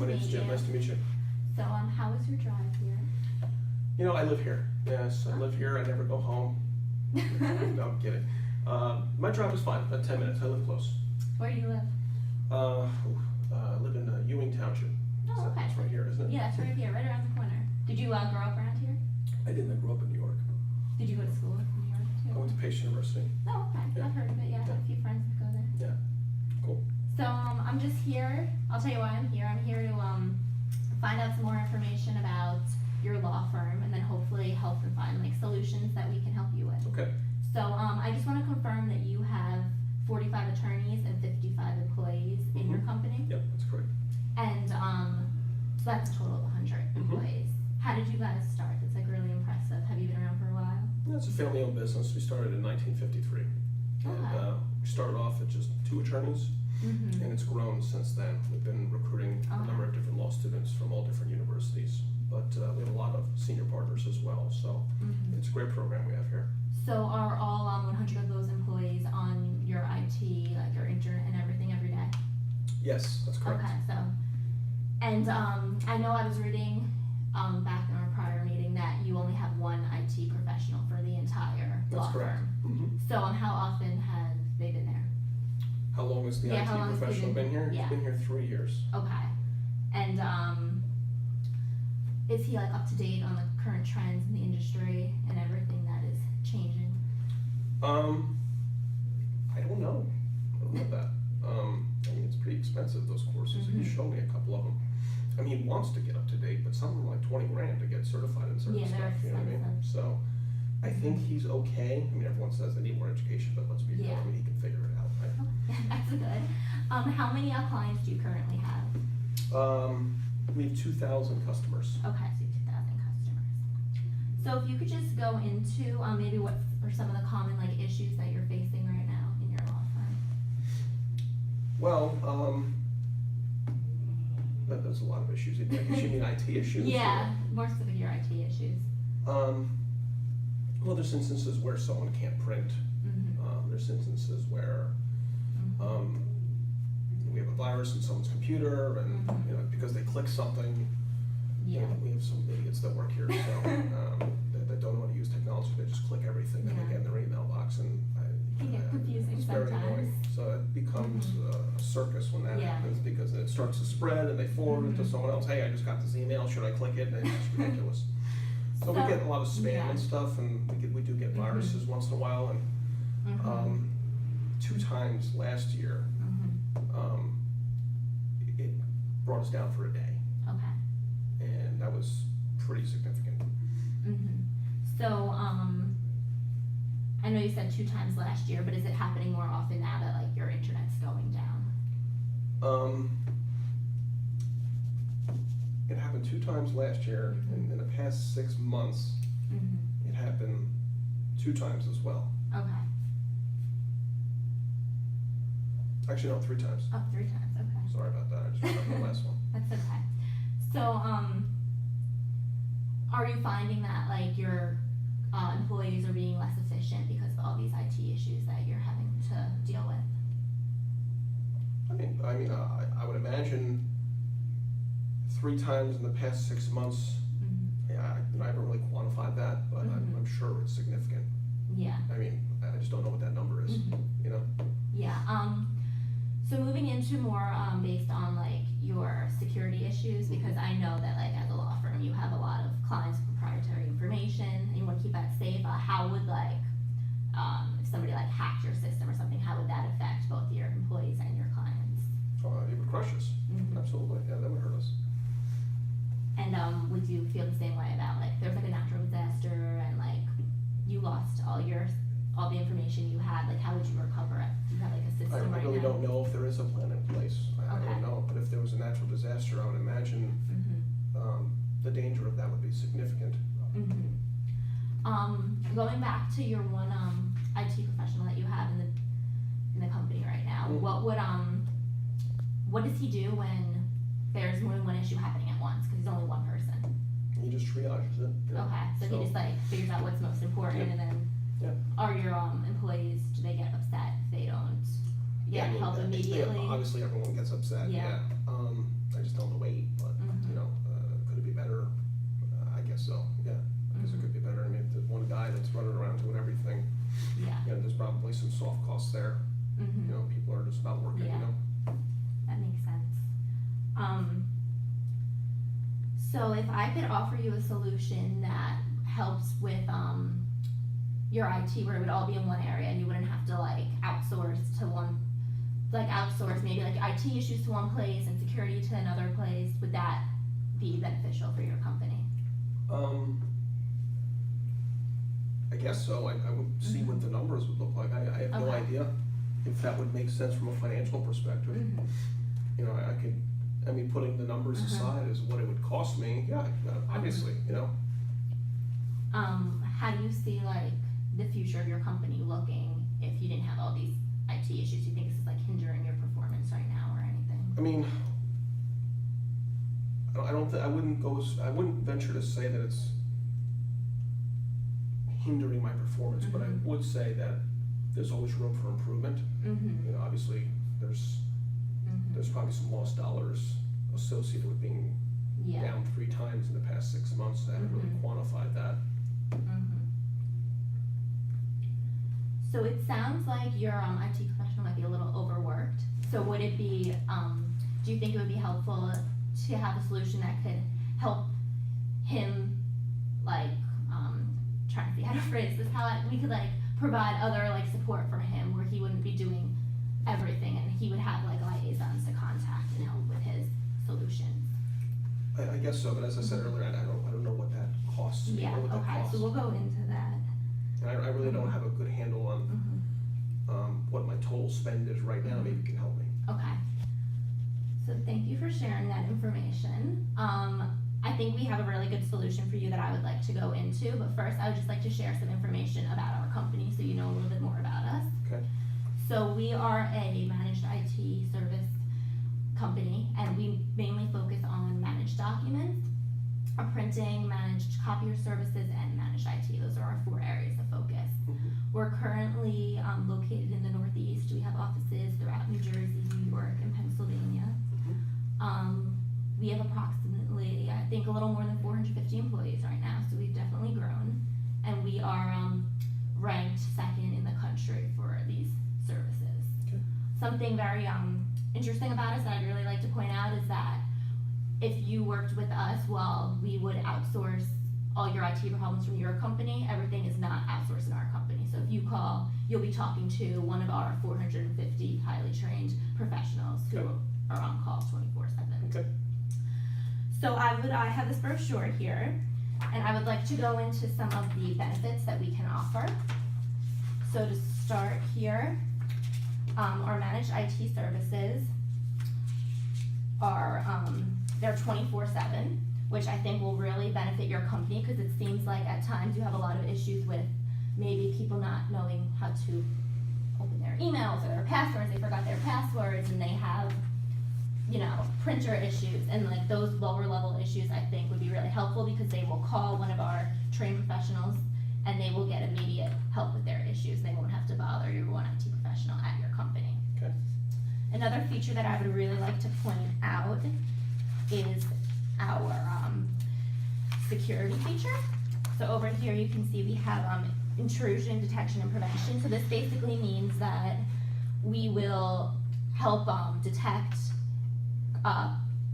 My name's Jim. Nice to meet you. So, how was your drive here? You know, I live here. Yes, I live here. I never go home. No, I'm kidding. My drive is fine. About 10 minutes. I live close. Where do you live? I live in Ewing Township. Oh, okay. That's right here, isn't it? Yeah, it's right here, right around the corner. Did you grow up around here? I didn't. I grew up in New York. Did you go to school in New York I too? went to Pace University. Oh, okay. Yeah. I've heard of it. Yeah, I have a few friends that go there. Yeah. Cool. So, I'm just here. I'll tell you why I'm here. I'm here to find out some more information about your law firm, and then hopefully help and find like solutions that we can help you with. Okay. So, I just want to confirm that you have 45 attorneys and 55 employees in your company. Yep, that's correct. And so that's a total of 100 employees. How did you guys start? That's like really impressive. Have you been around for a while? Yeah, it's a family-owned business. We started in 1953. And Okay. we started off at just 2 attorneys, Mm-hmm. and it's grown since then. We've been recruiting a number of different law students from all different universities, but we have a lot of senior partners as well, so Mm-hmm. it's a great program we have here. So are all 100 of those employees on your IT, like your internet and everything every day? Yes, that's correct. Okay, so, and I know I was reading back in our prior meeting that you only have one IT professional for the entire law That's correct. firm. Mhm. So how often have they been there? How long has the Yeah, IT how long has he professional been here? yeah. He's been here 3 years. Okay, and is he like up to date on the current trends in the industry and everything that is changing? I don't know. I don't know that. I mean, it's pretty expensive, those courses. He Mhm. showed me a couple of them. I mean, he wants to get up to date, but some of them are like 20 grand to get certified in certain Yeah, they're stuff, you know what I mean? expensive. So, I think he's okay. I mean, everyone says they need more education, but let's be real, Yeah. I mean, he can figure it out, right? That's good. How many clients do you currently have? We have 2,000 customers. Okay, so 2,000 customers. So if you could just go into maybe what are some of the common like issues that you're facing right now in your law firm? Well, there's a lot of issues. I guess you mean IT issues? Yeah, more specific your IT issues. Well, there's instances where someone can't print. Mm-hmm. There's instances where we have a virus in someone's computer, and Mhm. you know, because they click something, you Yeah. know, we have some idiots that work here, so that don't know how to use technology. They just click everything that they Yeah. get in their email box, and It can get confusing it's very sometimes. annoying. So it becomes a circus when that Yeah. happens, because it starts to spread, and they forward it to Mhm. someone else. Hey, I just got this email. Should I click it? And it's just ridiculous. So we get a lot of spam yeah. and stuff, and we do get viruses once in a while. And Mhm. 2 times last year, Mhm. it brought us down for a day, Okay. and that was pretty significant. Mhm. So I know you said 2 times last year, but is it happening more often now that like your internet's going down? It happened 2 times last year, and in the past 6 months, Mm-hmm. it happened 2 times as well. Okay. Actually, no, 3 times. Oh, 3 times. Okay. Sorry about that. I just remembered the last one. That's okay. So, are you finding that like your employees are being less efficient because of all these IT issues that you're having to deal with? I would imagine 3 times in the past 6 months. Mm-hmm. Yeah, I haven't really quantified that, but Mhm. I'm sure it's significant. Yeah. I mean, I just don't know what that number is. Mhm. You know. Yeah. So moving into more based on like your security issues, because I know that like as a law firm you have a lot of clients with proprietary information and you want to keep that safe. How would like if somebody like hacked your system or something, how would that affect both your employees and your clients? It would crush us. Mhm. Absolutely. Yeah, that would hurt us. And would you feel the same way about like there's like a natural disaster and like you lost all the information you had, like how would you recover it? Do you have like a system I right really now? don't know if there is a plan in place. I Okay. don't know, but if there was a natural disaster, I would imagine Mm-hmm. the danger of that would be significant. Mm-hmm. Going back to your one IT professional that you have in the company right now, Mhm. what does he do when there's more than one issue happening at once? Because he's only one person. He just triages it. you know. Okay, so he just like figures out what's most important, Yeah. and then Yeah. are your employees, do they get upset if they don't get I mean, help yeah, immediately? obviously, everyone gets upset. Yeah. I just tell them to wait. So if I could offer you a solution that helps with your IT, where it would all be in one area and you wouldn't have to like outsource maybe like IT issues to one place and security to another place, would that be beneficial for your company? I guess so. I would see what the numbers would look like. I have no Okay. idea if that would make sense from a financial perspective. Mhm. You know, putting the numbers aside as what it would cost me, yeah, obviously, you know. How do you see like the future of your company looking if you didn't have all these IT issues? Do you think this is like hindering your performance right now or anything? I mean, I wouldn't venture to say that it's hindering my performance, but I would say that there's always room for improvement. Mm-hmm. You know, obviously, there's probably some lost dollars associated with being Yeah. down 3 times in the past 6 months. I haven't really quantified that. So it sounds like your IT professional might be a little overworked. So would it be, do you think it would be helpful to have a solution that could help him, like, trying to see how to phrase this, how we could like provide other like support for him where he wouldn't be doing everything and he would have like liaisons to contact and help with his solutions? I guess so, but as I said earlier, I don't know what that costs me. Yeah, or what that okay, costs. so we'll go into that. And I really don't have a good handle on what my total spend is right now. Maybe you can help me. Okay. So thank you for sharing that information. I think we have a really good solution for you that I would like to go into, but first I would just like to share some information about our company so you know a little bit more about us. Okay. So we are a managed IT service company and we mainly focus on managed documents, printing, managed copier services, and managed IT. Those are our 4 areas of focus. We're currently located in the Northeast. We have offices throughout New Jersey, New York, and Pennsylvania. We have approximately, I think, a little more than 450 employees right now, so we've definitely grown. And we are ranked 2nd in the country for these services. Okay. Something very interesting about us that I'd really like to point out is that if you worked with us, well, we would outsource all your IT problems from your company. Everything is not outsourced in our company. So if you call, you'll be talking to one of our 450 highly trained professionals who Okay. are on call 24/7. Okay. So I have this brochure here, and I would like to go into some of the benefits that we can offer. So to start here, our managed IT services are they're 24/7, which I think will really benefit your company because it seems like at times you have a lot of issues with maybe people not knowing how to open their emails or their passwords. They forgot their passwords and they have, you know, printer issues, and like those lower level issues I think would be really helpful because they will call one of our trained professionals and they will get immediate help with their issues. They won't have to bother your one IT professional at your company. Okay. Another feature that I would really like to point out is our security feature. So over here you can see we have intrusion detection and prevention. So this basically means that we will help detect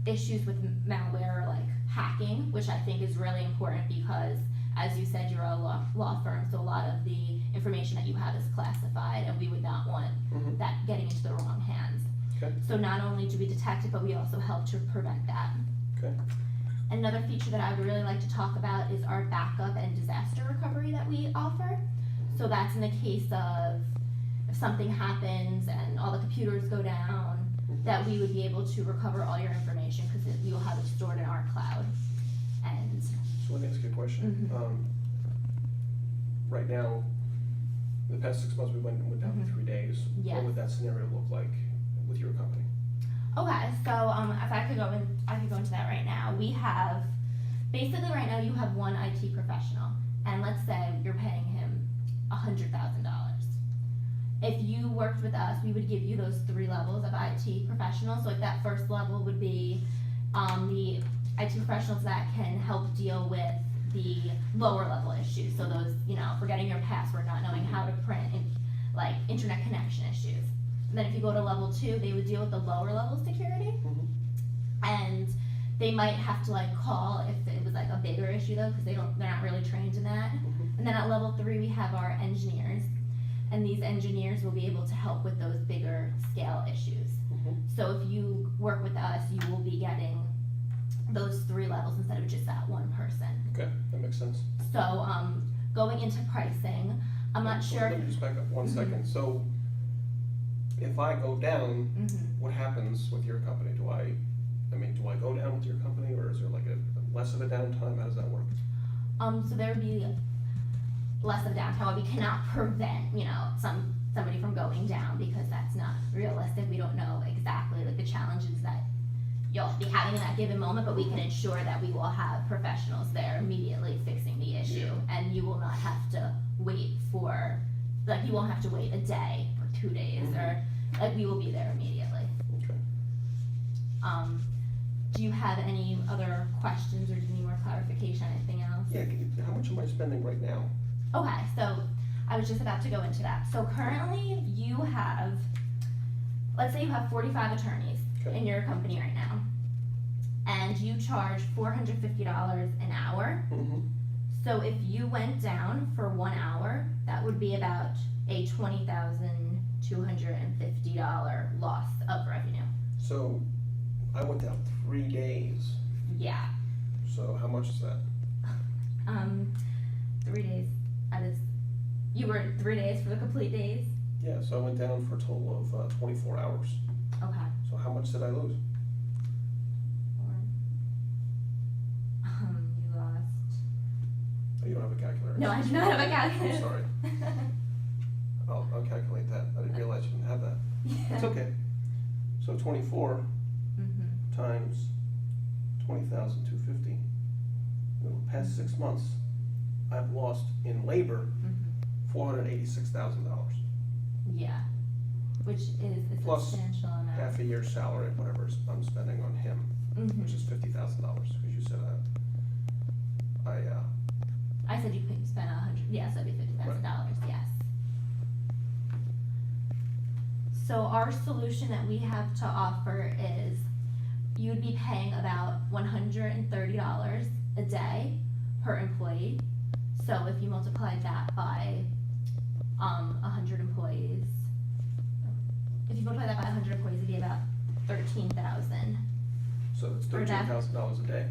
issues with malware or like hacking, which I think is really important because, as you said, you're a law firm, so a lot of the information that you have is classified, and we would not want that getting into the wrong hands. Okay. So not only do we detect it, but we also help to prevent that. Okay. Another feature that I would really like to talk about is our backup and disaster recovery that we offer. So that's in the case of if something happens and all the computers go down, that we would be able to recover all your information because we will have it stored in our cloud. And So let me ask you a question. Right now, in the past 6 months, we went down to 3 days. Yes. What would that scenario look like with your company? okay, so if I could go into that right now. We have basically right now you have one IT professional, and let's say you're paying him $100,000. If you worked with us, we would give you those 3 levels of IT professionals. So like that first level would be the IT professionals that can help deal with the lower level issues. So those, you know, forgetting your password, not knowing how to print, and like internet connection issues. And then if you go to level 2, they would deal with the lower level security. And They might have to like call if it was like a bigger issue though, because they're not really trained in that. Mhm. And then at level 3 we have our engineers, and these engineers will be able to help with those bigger scale issues. Mhm. So if you work with us, you will be getting those 3 levels instead of just that one person. Okay, that makes sense. So going into pricing, I'm not sure. Let me just back up one second. So if I go down, Mhm. what happens with your company? Do I go down with your company, or is there like a less of a downtime? How does that work? So there would be less of downtime. We cannot prevent, somebody from going down because that's not realistic. We don't know exactly like the challenges that you'll be having in that given moment, but we can ensure that we will have professionals there immediately fixing the issue, and you will not have to wait you won't have to wait a day or 2 days, or like we will be there immediately. Okay. Do you have any other questions or do you need more clarification, anything else? Yeah, how much am I spending right now? Okay, so I was just about to go into that. So currently you have, let's say you have 45 attorneys Okay. in your company right now, and you charge $450 an hour. Mm-hmm. So if you went down for 1 hour, that would be about a $20,250 loss of revenue. So I went down 3 days. Yeah. So how much is that? 3 days. You were 3 days for the complete days? Yeah, so I went down for a total of 24 hours. Okay. So how much did I lose? You lost. Oh, you don't have a calculator? No, I do not have a I'm calculator. sorry. I'll calculate that. I didn't realize you didn't have that. It's okay. So 24 Mhm. times 20,250. In the past 6 months, I've lost in labor Mhm. $486,000. Yeah. Which is a Plus substantial amount. Half a year's salary, whatever I'm spending on him, which Mhm. is $50,000. Because you said I said you couldn't spend 100. Yes, that'd be $50,000. Yes. So our solution that we have to offer is you would be paying about $130 a day per employee. So if you multiplied that by 100 employees, if you multiply that by 100 employees, it'd be about 13,000. so it's For that. $13,000 a day.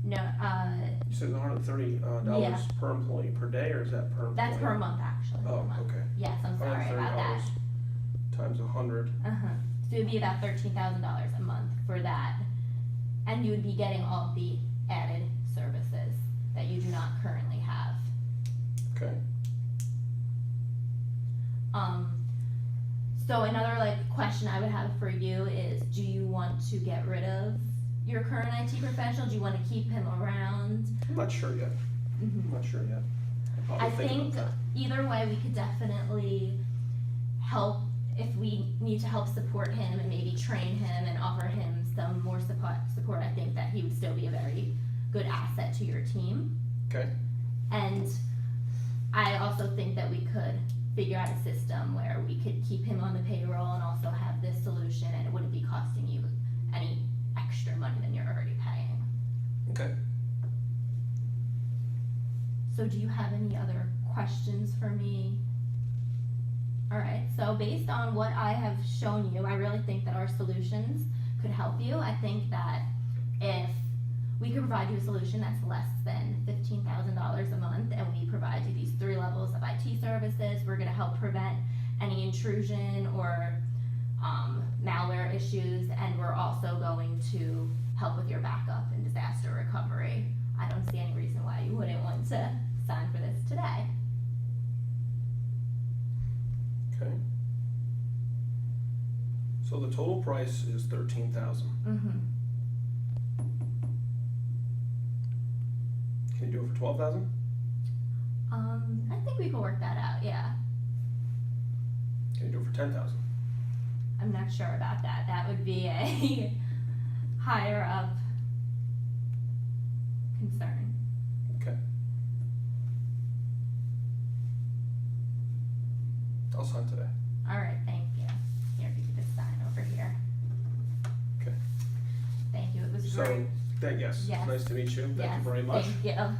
No, You said $130 Yeah. per employee per day, or is that per employee? that's per month actually. per Oh, month. okay. Yes, I'm sorry about that. $130 times 100. So it'd be about $13,000 a month for that, and you would be getting all of the added services that you do not currently have. Okay. So another question I would have for you is, do you want to get rid of your current IT professional? Do you want to keep him around? I'm not sure yet. I'm not sure yet. I'll I probably think about that. either way, we could definitely help if we need to help support him and maybe train him and offer him some more support. I think that he would still be a very good asset to your team. Okay. And I also think that we could figure out a system where we could keep him on the payroll and also have this solution, and it wouldn't be costing you any extra money than you're already paying. Okay. So do you have any other questions for me? Alright, so based on what I have shown you, I really think that our solutions could help you. I think that if we could provide you a solution that's less than $15,000 a month, and we provide you these 3 levels of IT services, we're gonna help prevent any intrusion or malware issues, and we're also going to help with your backup and disaster recovery. I don't see any reason why you wouldn't want to sign for this today. Okay. So the total price is $13,000. Mm-hmm. Can you do it for $12,000? I think we can work that out, yeah. Can you do it for $10,000? I'm not sure about that. That would be a higher up concern. Okay. I'll sign today. All right, thank you. Here, if you could just sign over here. Okay. So, Great. yes, Yes. nice to meet you. Thank Yes, you very much. Thank you.